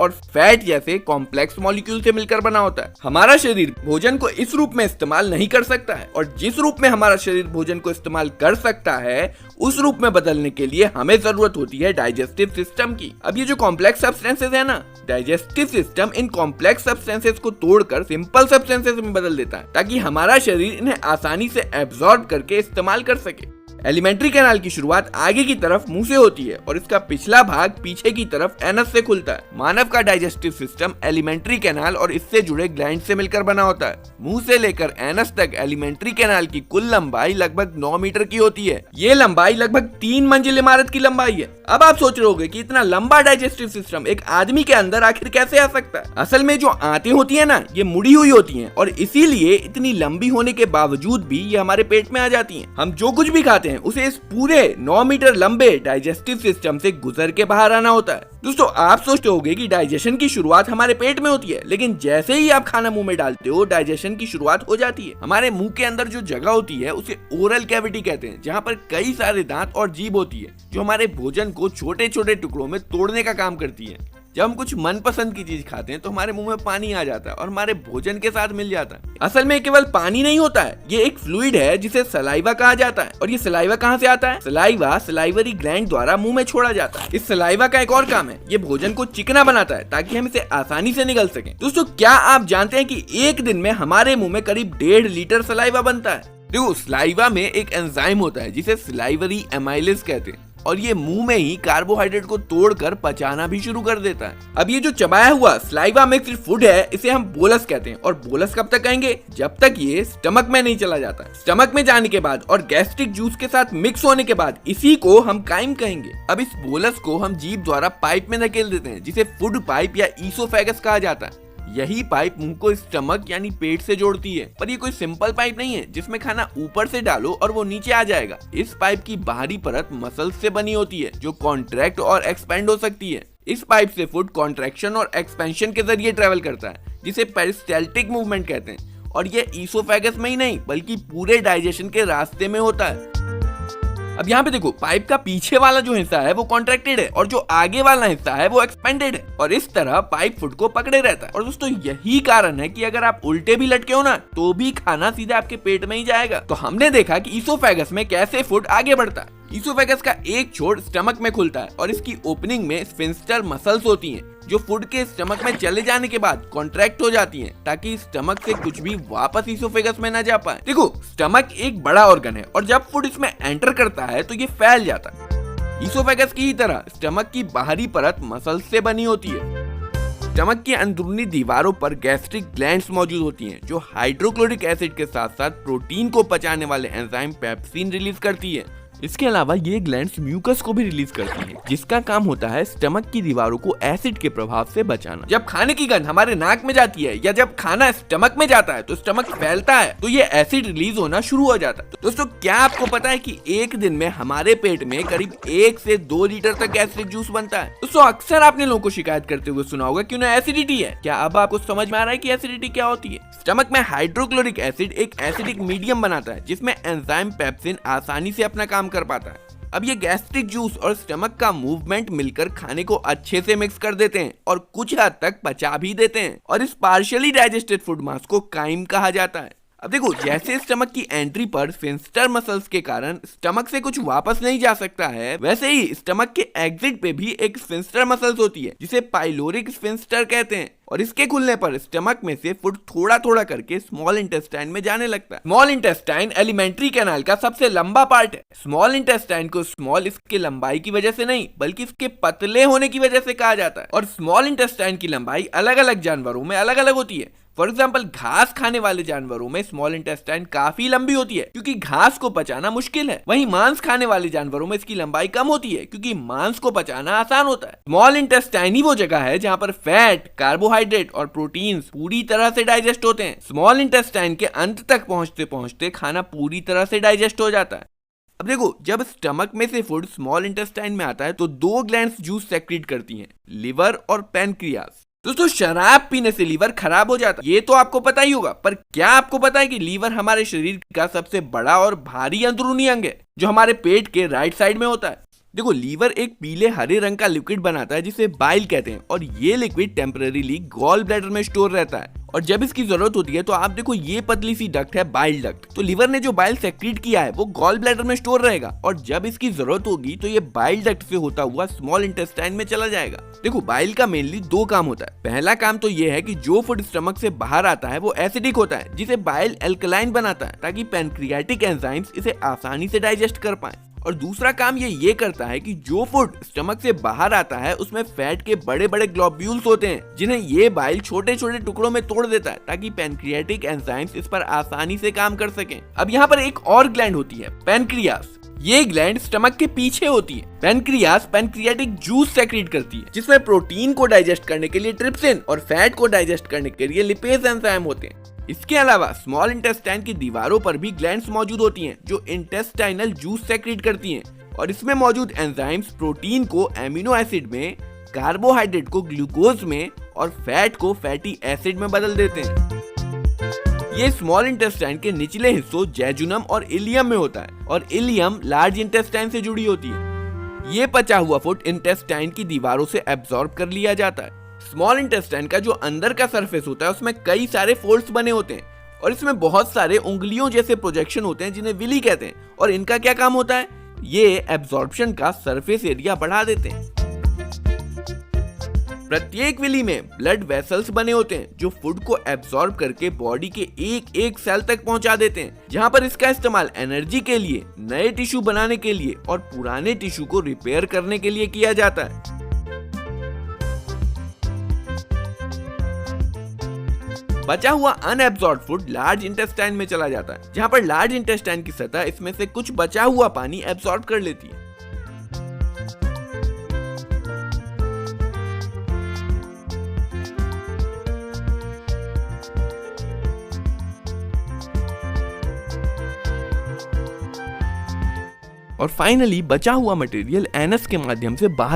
और फैट जैसे complex molecule से मिलकर बना होता है। हमारा शरीर भोजन को इस रूप में इस्तेमाल नहीं कर सकता है, और जिस रूप में हमारा शरीर भोजन को इस्तेमाल कर सकता है उस रूप में बदलने के लिए हमें जरूरत होती है डाइजेस्टिव सिस्टम की। अब ये जो कॉम्प्लेक्स सब्सटेंसेस है ना, digestive system in complex substances को तोड़कर सिंपल सब्सटेंसेस में बदल देता है, ताकि हमारा शरीर इन्हें आसानी से एब्जॉर्ब करके इस्तेमाल कर सके। एलिमेंट्री कैनाल की शुरुआत आगे की तरफ मुंह से होती है और इसका पिछला भाग पीछे की तरफ एनस से खुलता है। मानव का डाइजेस्टिव सिस्टम एलिमेंट्री कैनाल और इससे जुड़े ग्लैंड से मिलकर बना होता है। मुंह से लेकर एनस तक एलिमेंट्री कैनाल की कुल लंबाई लगभग 9 मीटर की होती है। ये लंबाई लगभग 3 मंजिल इमारत की लंबाई है। अब आप सोच रहे होंगे कि इतना लंबा डाइजेस्टिव सिस्टम एक आदमी के अंदर आखिर कैसे आ सकता है। असल में जो आंतें होती है ना, ये मुड़ी हुई होती हैं और इसीलिए इतनी लंबी होने के बावजूद भी ये हमारे पेट में आ जाती हैं। हम जो कुछ भी खाते हैं उसे इस पूरे 9 मीटर लंबे डाइजेस्टिव सिस्टम से गुजर के बाहर आना होता है। दोस्तों, आप सोचते होंगे कि डाइजेशन की शुरुआत हमारे पेट में होती है, लेकिन जैसे ही आप खाना मुंह में डालते हो डाइजेशन की शुरुआत हो जाती है। हमारे मुंह के अंदर जो जगह होती है उसे ओरल कैविटी कहते हैं, जहाँ पर कई सारे दांत और जीभ होती है जो हमारे भोजन को छोटे छोटे टुकड़ों में तोड़ने का काम करती है। जब हम कुछ मनपसंद की चीज खाते हैं तो हमारे मुंह में पानी आ जाता है और हमारे भोजन के साथ मिल जाता है। असल में केवल पानी नहीं होता है, ये एक फ्लूइड है जिसे सलाइवा कहा जाता है। और ये सलाइवा कहाँ से आता है? सलाइवा सलाइवरी ग्लैंड द्वारा मुंह में छोड़ा जाता है। इस सलाइवा का एक और काम है, ये भोजन को चिकना बनाता है ताकि हम इसे आसानी से निगल सकें। दोस्तों, क्या आप जानते हैं कि एक दिन में हमारे मुंह में करीब 1.5 लीटर सलाइवा बनता है? देखो, सलाइवा में एक एंजाइम होता है जिसे सलाइवरी एमाइलेज कहते हैं और ये मुंह में ही कार्बोहाइड्रेट को तोड़कर पचाना भी शुरू कर देता है। अब ये जो चबाया हुआ सलाइवा मिक्स्ड फूड है इसे हम बोलस कहते हैं। और बोलस कब तक कहेंगे? जब तक ये स्टमक में नहीं चला जाता। स्टमक में जाने के बाद और गैस्ट्रिक जूस के साथ मिक्स होने के बाद इसी को हम काइम कहेंगे। अब इस बोलस को हम जीभ द्वारा पाइप में धकेल देते हैं जिसे फूड पाइप या ईसोफेगस कहा जाता है। यही पाइप मुंह को स्टमक यानी पेट से जोड़ती है। पर ये कोई सिंपल पाइप नहीं है जिसमें खाना ऊपर से डालो और वो नीचे आ जाएगा। इस पाइप की बाहरी परत मसल्स से बनी होती है जो कॉन्ट्रैक्ट और एक्सपेंड हो सकती है। इस पाइप से फूड कॉन्ट्रैक्शन और एक्सपेंशन के जरिए ट्रेवल करता है जिसे पेरिस्टाल्टिक मूवमेंट कहते हैं। और ये ईसोफेगस में ही नहीं बल्कि पूरे डाइजेशन के रास्ते में होता है। अब यहाँ पे देखो, पाइप का पीछे वाला जो हिस्सा है वो कॉन्ट्रैक्टेड है और जो आगे वाला हिस्सा है वो एक्सपेंडेड है और इस तरह पाइप फूड को पकड़े रहता है। और दोस्तों, यही कारण है कि अगर आप उल्टे भी लटके हो ना तो भी खाना सीधे आपके पेट में ही जाएगा। तो हमने देखा कि ईसोफेगस में कैसे फूड आगे बढ़ता है। ईसोफेगस का एक छोर स्टमक में खुलता है और इसकी ओपनिंग में स्फिंक्टर मसल्स होती हैं जो फूड के स्टमक में चले जाने के बाद कॉन्ट्रैक्ट हो जाती हैं ताकि स्टमक से कुछ भी वापस ईसोफेगस में न जा पाए। देखो, स्टमक एक बड़ा ऑर्गन है और जब फूड इसमें एंटर करता है तो ये फैल जाता है। ईसोफेगस की ही तरह स्टमक की बाहरी परत मसल्स से बनी होती है। स्टमक की अंदरूनी दीवारों पर गैस्ट्रिक ग्लैंड्स मौजूद होती हैं जो हाइड्रोक्लोरिक एसिड के साथ साथ प्रोटीन को पचाने वाले एंजाइम पेप्सिन रिलीज करती है। इसके अलावा ये ग्लैंड्स म्यूकस को भी रिलीज करती हैं जिसका काम होता है स्टमक की दीवारों को एसिड के प्रभाव से बचाना। जब खाने की गंध हमारे नाक में जाती है या जब खाना स्टमक में जाता है तो स्टमक फैलता है तो ये एसिड रिलीज होना शुरू हो जाता है। तो दोस्तों, क्या आपको पता है कि एक दिन में हमारे पेट में करीब 1 से 2 लीटर तक गैस्ट्रिक जूस बनता है? दोस्तों, अक्सर आपने लोगों को शिकायत करते हुए सुना होगा कि उन्हें एसिडिटी है। क्या अब आपको समझ में आ रहा है कि एसिडिटी क्या होती है? स्टमक में हाइड्रोक्लोरिक एसिड एक एसिडिक मीडियम बनाता है जिसमें एंजाइम पेप्सिन आसानी से अपना काम कर पाता है। अब ये गैस्ट्रिक जूस और स्टमक का मूवमेंट मिलकर खाने को अच्छे से मिक्स कर देते हैं और कुछ हद तक पचा भी देते हैं और इस पार्शियली डाइजेस्टेड फूड मास को काइम कहा जाता है। अब देखो, जैसे स्टमक की एंट्री पर स्फिंक्टर मसल्स के कारण स्टमक से कुछ वापस नहीं जा सकता है, वैसे ही स्टमक के एग्जिट पे भी एक स्फिंक्टर मसल्स होती है जिसे पाइलोरिक स्फिंक्टर कहते हैं और इसके खुलने पर स्टमक में से फूड थोड़ा थोड़ा करके स्मॉल इंटेस्टाइन में जाने लगता है। स्मॉल इंटेस्टाइन एलिमेंट्री कैनाल का सबसे लंबा पार्ट है। स्मॉल इंटेस्टाइन को स्मॉल इसके लंबाई की वजह से नहीं बल्कि इसके पतले होने की वजह से कहा जाता है। और स्मॉल इंटेस्टाइन की लंबाई अलग अलग जानवरों में अलग अलग होती है। फॉर एग्जाम्पल, घास खाने वाले जानवरों में स्मॉल इंटेस्टाइन काफी लंबी होती है क्योंकि घास को पचाना मुश्किल है। वहीं मांस खाने वाले जानवरों में इसकी लंबाई कम होती है क्योंकि मांस को पचाना आसान होता है। स्मॉल इंटेस्टाइन ही वो जगह है जहाँ पर फैट, कार्बोहाइड्रेट और प्रोटीन्स पूरी तरह से डाइजेस्ट होते हैं। स्मॉल इंटेस्टाइन के अंत तक पहुंचते पहुंचते खाना पूरी तरह से डाइजेस्ट हो जाता है। अब देखो, जब स्टमक में से फूड स्मॉल इंटेस्टाइन में आता है तो 2 ग्लैंड्स जूस सेक्रेट करती हैं, लिवर और पैनक्रियास। दोस्तों, शराब पीने से लीवर खराब हो जाता है, ये तो आपको पता ही होगा। पर क्या आपको पता है कि लीवर हमारे शरीर का सबसे बड़ा और भारी अंदरूनी अंग है जो हमारे पेट के राइट साइड में होता है? देखो, लीवर एक पीले हरे रंग का लिक्विड बनाता है जिसे बाइल कहते हैं, और ये लिक्विड टेम्परेरीली गॉल ब्लैडर में स्टोर रहता है, और जब इसकी जरूरत होती है तो आप देखो ये पतली सी डक्ट है बाइल डक्ट। तो लीवर ने जो बाइल सेक्रेट किया है वो गॉल ब्लैडर में स्टोर रहेगा, और जब इसकी जरूरत होगी तो ये बाइल डक्ट से होता हुआ स्मॉल इंटेस्टाइन में चला जाएगा। देखो, बाइल का मेनली दो काम होता है। पहला काम तो ये है कि जो फूड स्टमक से बाहर आता है वो एसिडिक होता है, जिसे बाइल एल्कलाइन बनाता है ताकि पैनक्रियाटिक एंजाइम्स इसे आसानी से डाइजेस्ट कर पाए। और दूसरा काम ये करता है कि जो फूड स्टमक से बाहर आता है उसमें फैट के बड़े बड़े ग्लोब्यूल्स होते हैं, जिन्हें ये बाइल छोटे छोटे टुकड़ों में तोड़ देता है ताकि पैनक्रियाटिक एंजाइम्स इस पर आसानी से काम कर सकें। अब यहाँ पर एक और ग्लैंड होती है, पैनक्रियास। ये ग्लैंड स्टमक के पीछे होती है। पैनक्रियास पैनक्रियाटिक जूस सेक्रेट करती है, जिसमें प्रोटीन को डाइजेस्ट करने के लिए ट्रिप्सिन और फैट को डाइजेस्ट करने के लिए लिपेज एंजाइम होते हैं। इसके अलावा स्मॉल इंटेस्टाइन की दीवारों पर भी ग्लैंड्स मौजूद होती हैं जो इंटेस्टाइनल जूस सेक्रेट करती हैं, और इसमें मौजूद एंजाइम्स प्रोटीन को एमिनो एसिड में, कार्बोहाइड्रेट को ग्लूकोज में और फैट को फैटी एसिड में बदल देते हैं। ये स्मॉल इंटेस्टाइन के निचले हिस्सों जेजुनम और इलियम में होता है, और इलियम लार्ज इंटेस्टाइन से जुड़ी होती है। ये पचा हुआ फूड इंटेस्टाइन की दीवारों से एब्जॉर्ब कर लिया जाता है। स्मॉल इंटेस्टाइन का जो अंदर का सरफेस होता है उसमें कई सारे फोल्ड्स बने होते हैं, और इसमें बहुत सारे उंगलियों जैसे प्रोजेक्शन होते हैं जिन्हें विली कहते हैं, और इनका क्या काम होता है, ये एब्जॉर्प्शन का सरफेस एरिया बढ़ा देते हैं। प्रत्येक विली में ब्लड वेसल्स बने होते हैं जो फूड को एब्जॉर्ब करके बॉडी के एक एक सेल तक पहुंचा देते हैं, जहां पर इसका इस्तेमाल एनर्जी के लिए, नए टिश्यू बनाने के लिए और पुराने टिश्यू को रिपेयर करने के लिए किया जाता है। बचा हुआ अनएब्सॉर्ब्ड फूड लार्ज इंटेस्टाइन में चला जाता है, जहां पर लार्ज इंटेस्टाइन की सतह इसमें से कुछ बचा हुआ पानी एब्सॉर्ब कर लेती है। और फाइनली बचा हुआ मटेरियल एनस के माध्यम से बाहर